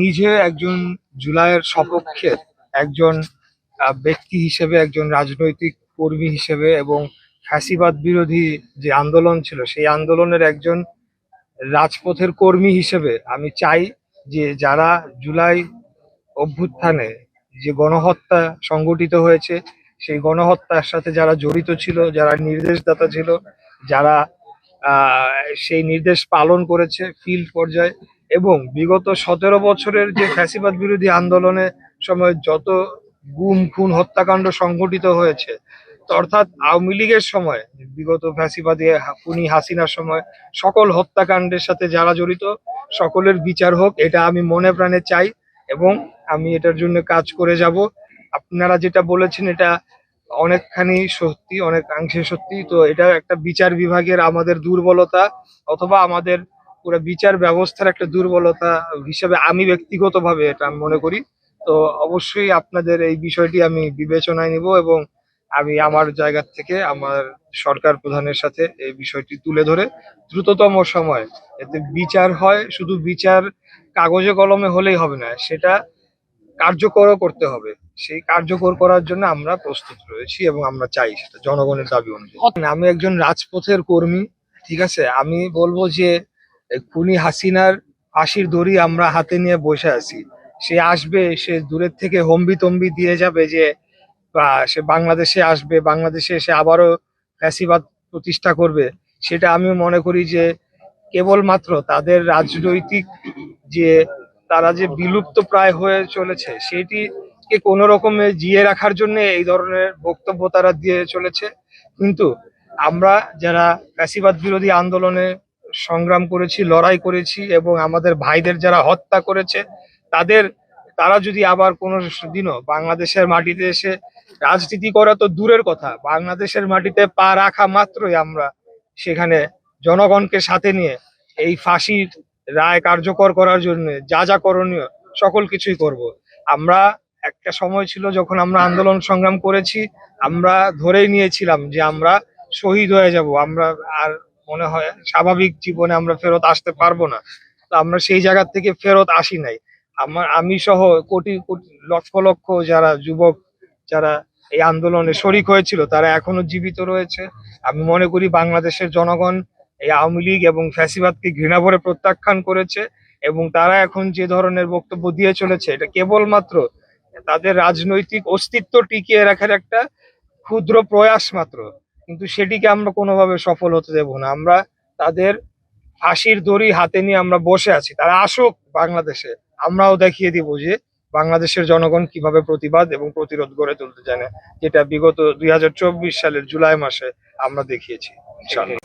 নিজে একজন জুলাইয়ের সপক্ষে একজন ব্যক্তি হিসেবে, একজন রাজনৈতিক কর্মী হিসেবে এবং ফ্যাসিবাদ বিরোধী যে আন্দোলন ছিল সেই আন্দোলনের একজন রাজপথের কর্মী হিসেবে আমি চাই যে যারা জুলাই অভ্যুত্থানে যে গণহত্যা সংগঠিত হয়েছে সেই গণহত্যার সাথে যারা জড়িত ছিল, যারা নির্দেশদাতা ছিল, যারা সেই নির্দেশ পালন করেছে ফিল্ড পর্যায়ে, এবং বিগত 17 বছরের যে ফ্যাসিবাদ বিরোধী আন্দোলনের সময় যত গুম খুন হত্যাকাণ্ড সংঘটিত হয়েছে, তো অর্থাৎ আওয়ামী লীগের সময় বিগত ফ্যাসিবাদী খুনি হাসিনার সময় সকল হত্যাকাণ্ডের সাথে যারা জড়িত সকলের বিচার হোক, এটা আমি মনে প্রাণে চাই এবং আমি এটার জন্য কাজ করে যাব। আপনারা যেটা বলেছেন এটা অনেকখানি সত্যি, অনেকাংশে সত্যি। তো এটা একটা বিচার বিভাগের আমাদের দুর্বলতা অথবা আমাদের পুরো বিচার ব্যবস্থার একটা দুর্বলতা হিসেবে আমি ব্যক্তিগতভাবে এটা মনে করি। তো অবশ্যই আপনাদের এই বিষয়টি আমি বিবেচনায় নিব এবং আমি আমার জায়গা থেকে আমার সরকার প্রধানের সাথে এই বিষয়টি তুলে ধরে দ্রুততম সময় এতে বিচার হয়। শুধু বিচার কাগজে কলমে হলেই হবে না, সেটা কার্যকরও করতে হবে। সেই কার্যকর করার জন্য আমরা প্রস্তুত রয়েছি এবং আমরা চাই সেটা জনগণের দাবি অনুযায়ী। আমি একজন রাজপথের কর্মী, ঠিক আছে। আমি বলবো যে খুনি হাসিনার ফাঁসির দড়ি আমরা হাতে নিয়ে বসে আছি। সে আসবে, সে দূরের থেকে হম্বি তম্বি দিয়ে যাবে যে সে বাংলাদেশে আসবে, বাংলাদেশে এসে আবারও ফ্যাসিবাদ প্রতিষ্ঠা করবে। সেটা আমি মনে করি যে কেবলমাত্র তাদের রাজনৈতিক যে তারা যে বিলুপ্ত প্রায় হয়ে চলেছে সেটিকে কোনো রকমে জিয়ে রাখার জন্য এই ধরনের বক্তব্য তারা দিয়ে চলেছে। কিন্তু আমরা যারা ফ্যাসিবাদ বিরোধী আন্দোলনে সংগ্রাম করেছি, লড়াই করেছি এবং আমাদের ভাইদের যারা হত্যা করেছে তারা যদি আবার কোনো দিনও বাংলাদেশের মাটিতে এসে রাজনীতি করা তো দূরের কথা, বাংলাদেশের মাটিতে পা রাখা মাত্রই আমরা সেখানে জনগণকে সাথে নিয়ে এই ফাঁসির রায় কার্যকর করার জন্য যা যা করণীয় সকল কিছুই করব। আমরা একটা সময় ছিল যখন আমরা আন্দোলন সংগ্রাম করেছি, আমরা ধরেই নিয়েছিলাম যে আমরা শহীদ হয়ে যাব, আমরা আর মনে হয় স্বাভাবিক জীবনে আমরা ফেরত আসতে পারবো না। তো আমরা সেই জায়গা থেকে ফেরত আসি নাই। আমি সহ কোটি কোটি লক্ষ লক্ষ যারা যুবক যারা এই আন্দোলনে শরিক হয়েছিল তারা এখনো জীবিত রয়েছে। আমি মনে করি বাংলাদেশের জনগণ এই আওয়ামী লীগ এবং ফ্যাসিবাদকে ঘৃণা ভরে প্রত্যাখ্যান করেছে এবং তারা এখন যে ধরনের বক্তব্য দিয়ে চলেছে এটা কেবলমাত্র তাদের রাজনৈতিক অস্তিত্ব টিকিয়ে রাখার একটা ক্ষুদ্র প্রয়াস মাত্র, কিন্তু সেটিকে আমরা কোনোভাবে সফল হতে দেব না। আমরা তাদের ফাঁসির দড়ি হাতে নিয়ে আমরা বসে আছি, তারা আসুক বাংলাদেশে, আমরাও দেখিয়ে দিব যে বাংলাদেশের জনগণ কিভাবে প্রতিবাদ এবং প্রতিরোধ গড়ে তুলতে জানে, যেটা বিগত 2024 সালের জুলাই মাসে আমরা দেখিয়েছি। ইনশাআল্লাহ।